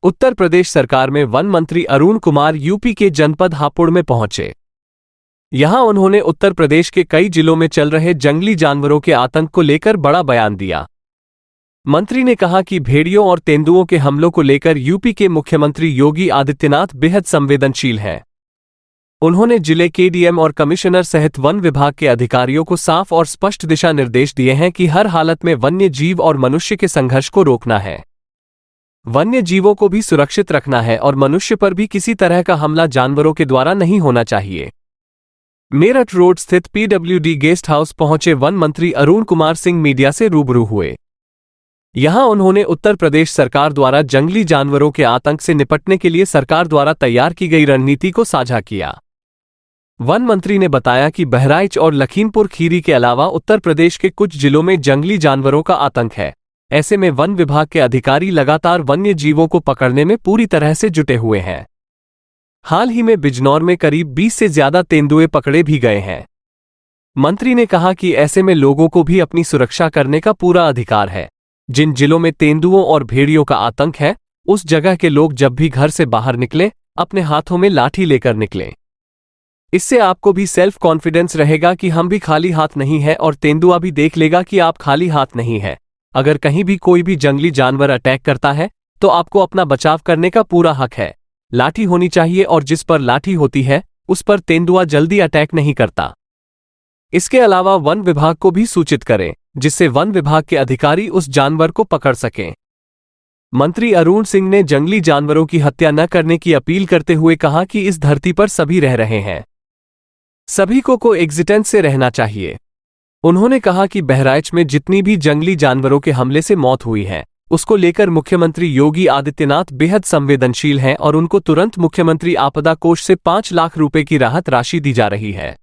उत्तर प्रदेश सरकार में वन मंत्री अरुण कुमार यूपी के जनपद हापुड़ में पहुंचे। यहां उन्होंने उत्तर प्रदेश के कई जिलों में चल रहे जंगली जानवरों के आतंक को लेकर बड़ा बयान दिया। मंत्री ने कहा कि भेड़ियों और तेंदुओं के हमलों को लेकर यूपी के मुख्यमंत्री योगी आदित्यनाथ बेहद संवेदनशील हैं। उन्होंने जिले के डीएम और कमिश्नर सहित वन विभाग के अधिकारियों को साफ और स्पष्ट दिशा निर्देश दिए हैं कि हर हालत में वन्य जीव और मनुष्य के संघर्ष को रोकना है। वन्य जीवों को भी सुरक्षित रखना है और मनुष्य पर भी किसी तरह का हमला जानवरों के द्वारा नहीं होना चाहिए। मेरठ रोड स्थित पीडब्ल्यूडी गेस्ट हाउस पहुंचे वन मंत्री अरुण कुमार सिंह मीडिया से रूबरू हुए। यहां उन्होंने उत्तर प्रदेश सरकार द्वारा जंगली जानवरों के आतंक से निपटने के लिए सरकार द्वारा तैयार की गई रणनीति को साझा किया। वन मंत्री ने बताया कि बहराइच और लखीमपुर खीरी के अलावा उत्तर प्रदेश के कुछ जिलों में जंगली जानवरों का आतंक है। ऐसे में वन विभाग के अधिकारी लगातार वन्य जीवों को पकड़ने में पूरी तरह से जुटे हुए हैं। हाल ही में बिजनौर में करीब 20 से ज्यादा तेंदुए पकड़े भी गए हैं। मंत्री ने कहा कि ऐसे में लोगों को भी अपनी सुरक्षा करने का पूरा अधिकार है। जिन जिलों में तेंदुओं और भेड़ियों का आतंक है, उस जगह के लोग जब भी घर से बाहर निकलें, अपने हाथों में लाठी लेकर निकलें। इससे आपको भी सेल्फ कॉन्फिडेंस रहेगा कि हम भी खाली हाथ नहीं है और तेंदुआ भी देख लेगा कि आप खाली हाथ नहीं है। अगर कहीं भी कोई भी जंगली जानवर अटैक करता है तो आपको अपना बचाव करने का पूरा हक है। लाठी होनी चाहिए और जिस पर लाठी होती है उस पर तेंदुआ जल्दी अटैक नहीं करता। इसके अलावा वन विभाग को भी सूचित करें, जिससे वन विभाग के अधिकारी उस जानवर को पकड़ सकें। मंत्री अरुण सिंह ने जंगली जानवरों की हत्या न करने की अपील करते हुए कहा कि इस धरती पर सभी रह रहे हैं, सभी को कोएग्जिस्टेंस से रहना चाहिए। उन्होंने कहा कि बहराइच में जितनी भी जंगली जानवरों के हमले से मौत हुई है, उसको लेकर मुख्यमंत्री योगी आदित्यनाथ बेहद संवेदनशील हैं और उनको तुरंत मुख्यमंत्री आपदा कोष से 5 लाख रुपए की राहत राशि दी जा रही है।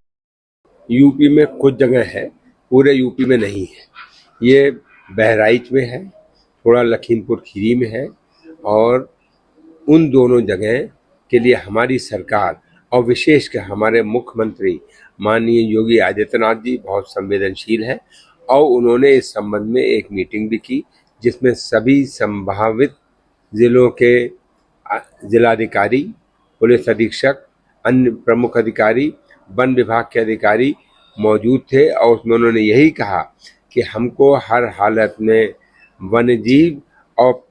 यूपी में कुछ जगह है, पूरे यूपी में नहीं है। ये बहराइच में है, थोड़ा लखीमपुर खीरी में है, और उन दोनों जगह के लिए हमारी सरकार और विशेषकर हमारे मुख्यमंत्री माननीय योगी आदित्यनाथ जी बहुत संवेदनशील हैं और उन्होंने इस संबंध में एक मीटिंग भी की, जिसमें सभी संभावित जिलों के जिलाधिकारी, पुलिस अधीक्षक, अन्य प्रमुख अधिकारी, वन विभाग के अधिकारी मौजूद थे। और उसमें उन्होंने यही कहा कि हमको हर हालत में वन्यजीव और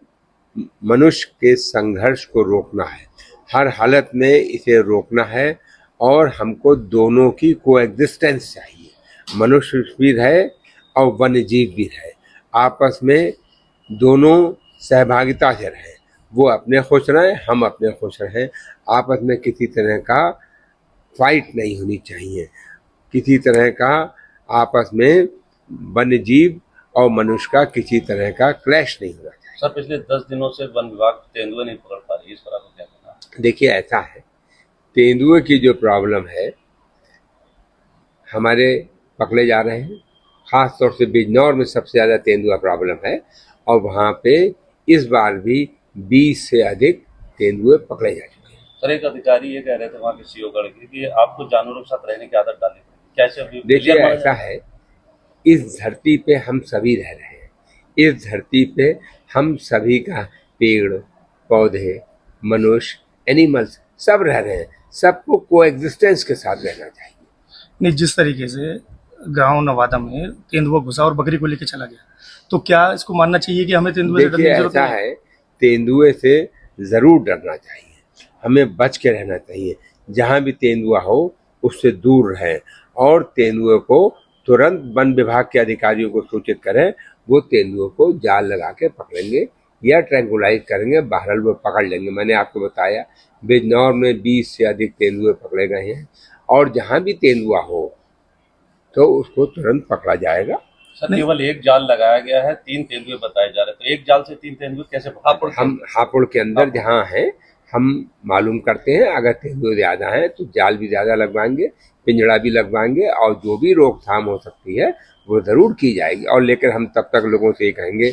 मनुष्य के संघर्ष को रोकना है, हर हालत में इसे रोकना है और हमको दोनों की कोएग्जिस्टेंस चाहिए। मनुष्य भी रहे और वन्यजीव भी रहे, आपस में दोनों सहभागिता से रहें। वो अपने खुश रहें, हम अपने खुश रहें। आपस में किसी तरह का फाइट नहीं होनी चाहिए, किसी तरह का आपस में वन्यजीव और मनुष्य का किसी तरह का क्लैश नहीं होना चाहिए। सर, पिछले 10 दिनों से वन विभाग तेंदुए नहीं पकड़ पा रही है, इस पर आपको क्या कहना? देखिए, ऐसा है, तेंदुए की जो प्रॉब्लम है, हमारे पकड़े जा रहे हैं। खास तौर से बिजनौर में सबसे ज़्यादा तेंदुआ प्रॉब्लम है और वहाँ पे इस बार भी 20 से अधिक तेंदुए पकड़े जा चुके हैं। सर, एक अधिकारी ये कह रहे थे वहाँ के सीओ गढ़ के कि आपको जानवरों के साथ रहने की आदत डालनी पड़ेगी। कैसे? देखिए, ऐसा है, इस धरती पे हम सभी रह रहे हैं। इस धरती पे हम सभी का पेड़ पौधे, मनुष्य, एनिमल्स सब रह रहे हैं। सबको कोएग्जिस्टेंस के साथ रहना चाहिए। नहीं, जिस तरीके से गांव नवादा में तेंदुआ घुसा और बकरी को लेकर चला गया, तो क्या इसको मानना चाहिए कि हमें तेंदुए से डरने की जरूरत ऐसा है, तेंदुए से जरूर डरना चाहिए, हमें बच के रहना चाहिए। जहाँ भी तेंदुआ हो उससे दूर रहें और तेंदुए को तुरंत वन विभाग के अधिकारियों को सूचित करें। वो तेंदुए को जाल लगा के पकड़ेंगे या ट्रैंकुलाइज करेंगे, बहरहाल वो पकड़ लेंगे। मैंने आपको बताया बिजनौर में 20 से अधिक तेंदुए पकड़े गए हैं और जहाँ भी तेंदुआ हो तो उसको तुरंत पकड़ा जाएगा। सर, केवल एक जाल लगाया गया है, 3 तेंदुए बताए जा रहे हैं, तो एक जाल से 3 तेंदुए कैसे पकड़े? हम हापुड़ के अंदर जहाँ हैं हम मालूम करते हैं, अगर तेंदुए ज़्यादा हैं तो जाल भी ज़्यादा लगवाएंगे, पिंजड़ा भी लगवाएंगे और जो भी रोकथाम हो सकती है वो ज़रूर की जाएगी। और लेकर हम तब तक लोगों से ये कहेंगे,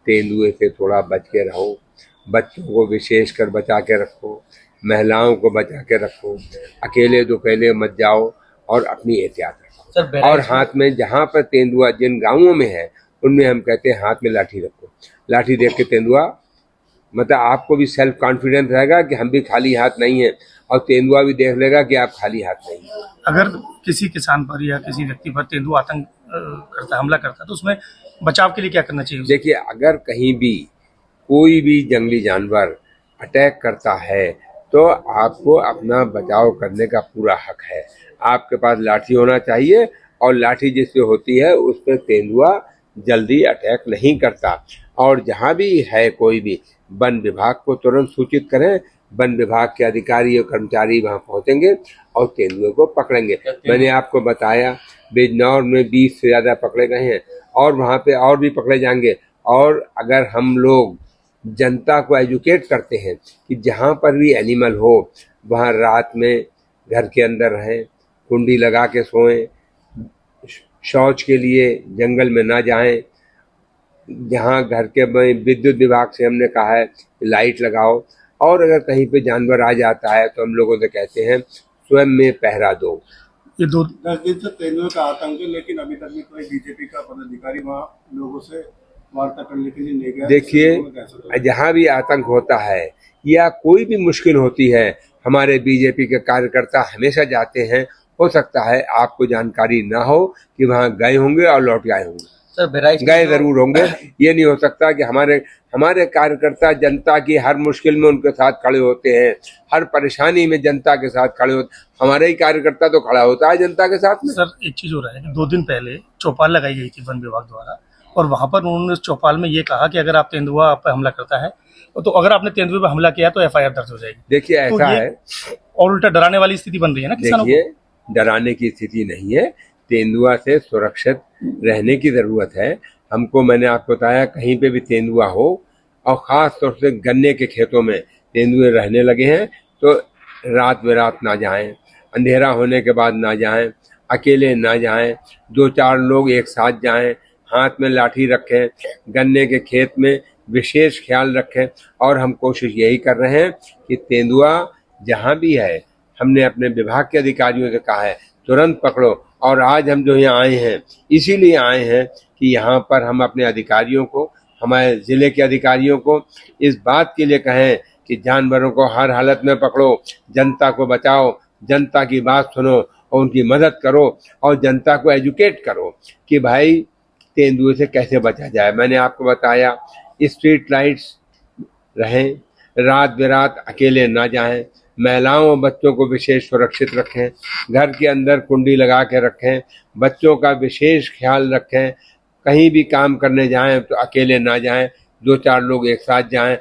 तेंदुए से थोड़ा बच के रहो, बच्चों को विशेषकर बचा के रखो, महिलाओं को बचा के रखो, अकेले दुकेले मत जाओ और अपनी एहतियात रखो। और हाथ में जहाँ पर तेंदुआ जिन गाँवों में है उनमें हम कहते हैं हाथ में लाठी रखो। लाठी देख के तेंदुआ मतलब आपको भी सेल्फ कॉन्फिडेंस रहेगा कि हम भी खाली हाथ नहीं है, और तेंदुआ भी देख लेगा कि आप खाली हाथ नहीं है। अगर किसी किसान पर या किसी व्यक्ति पर तेंदुआ आतंक करता, हमला करता, तो उसमें बचाव के लिए क्या करना चाहिए उसे? देखिए, अगर कहीं भी कोई भी जंगली जानवर अटैक करता है तो आपको अपना बचाव करने का पूरा हक है। आपके पास लाठी होना चाहिए, और लाठी जिससे होती है उस पर तेंदुआ जल्दी अटैक नहीं करता। और जहाँ भी है कोई भी, वन विभाग को तुरंत सूचित करें, वन विभाग के अधिकारी और कर्मचारी वहाँ पहुँचेंगे और तेंदुए को पकड़ेंगे। मैंने आपको बताया बिजनौर में 20 से ज़्यादा पकड़े गए हैं, और वहाँ पे और भी पकड़े जाएंगे। और अगर हम लोग जनता को एजुकेट करते हैं कि जहाँ पर भी एनिमल हो वहाँ रात में घर के अंदर रहें, कुंडी लगा के सोएं, शौच के लिए जंगल में ना जाएं। जहाँ घर के विद्युत विभाग से हमने कहा है लाइट लगाओ, और अगर कहीं पे जानवर आ जाता है तो हम लोगों से कहते हैं स्वयं में पहरा दो। ये 10 दिन से तेंदुए का आतंक है, लेकिन अभी तक भी कोई बीजेपी का पदाधिकारी वहाँ लोगों से वार्ता करने के लिए नहीं गया। देखिए, जहाँ भी आतंक होता है या कोई भी मुश्किल होती है, हमारे बीजेपी के कार्यकर्ता हमेशा जाते हैं। हो सकता है आपको जानकारी ना हो कि वहाँ गए होंगे और लौट आए होंगे। सर बहराइच गए जरूर होंगे। ये नहीं हो सकता कि हमारे कार्यकर्ता जनता की हर मुश्किल में उनके साथ खड़े होते हैं, हर परेशानी में जनता के साथ खड़े होते। हमारे ही कार्यकर्ता तो खड़ा होता है जनता के साथ में। सर एक चीज हो रहा है कि 2 दिन पहले चौपाल लगाई गई थी वन विभाग द्वारा, और वहां पर उन्होंने उस चौपाल में ये कहा कि अगर आप तेंदुआ आप पे हमला करता है, तो अगर आपने तेंदुए पे हमला किया तो FIR दर्ज हो जाएगी। देखिए, ऐसा तो ये है, और उल्टा डराने वाली स्थिति बन रही है ना किसानों को। देखिए, डराने की स्थिति नहीं है। तेंदुआ से सुरक्षित रहने की जरूरत है हमको। मैंने आपको बताया कहीं पे भी तेंदुआ हो, और खास तौर से गन्ने के खेतों में तेंदुए रहने लगे हैं, तो रात बेरात ना जाएं, अंधेरा होने के बाद ना जाएं, अकेले ना जाएं, 2-4 लोग एक साथ जाएं, हाथ में लाठी रखें, गन्ने के खेत में विशेष ख्याल रखें। और हम कोशिश यही कर रहे हैं कि तेंदुआ जहाँ भी है, हमने अपने विभाग के अधिकारियों से कहा है तुरंत पकड़ो। और आज हम जो यहाँ आए हैं इसीलिए आए हैं कि यहाँ पर हम अपने अधिकारियों को, हमारे जिले के अधिकारियों को इस बात के लिए कहें कि जानवरों को हर हालत में पकड़ो, जनता को बचाओ, जनता की बात सुनो और उनकी मदद करो, और जनता को एजुकेट करो कि भाई तेंदुए से कैसे बचा जाए। मैंने आपको बताया स्ट्रीट लाइट्स रहें, रात बेरात अकेले ना जाएं, महिलाओं और बच्चों को विशेष सुरक्षित रखें, घर के अंदर कुंडी लगा के रखें, बच्चों का विशेष ख्याल रखें, कहीं भी काम करने जाएं तो अकेले ना जाएं, 2-4 लोग एक साथ जाएं।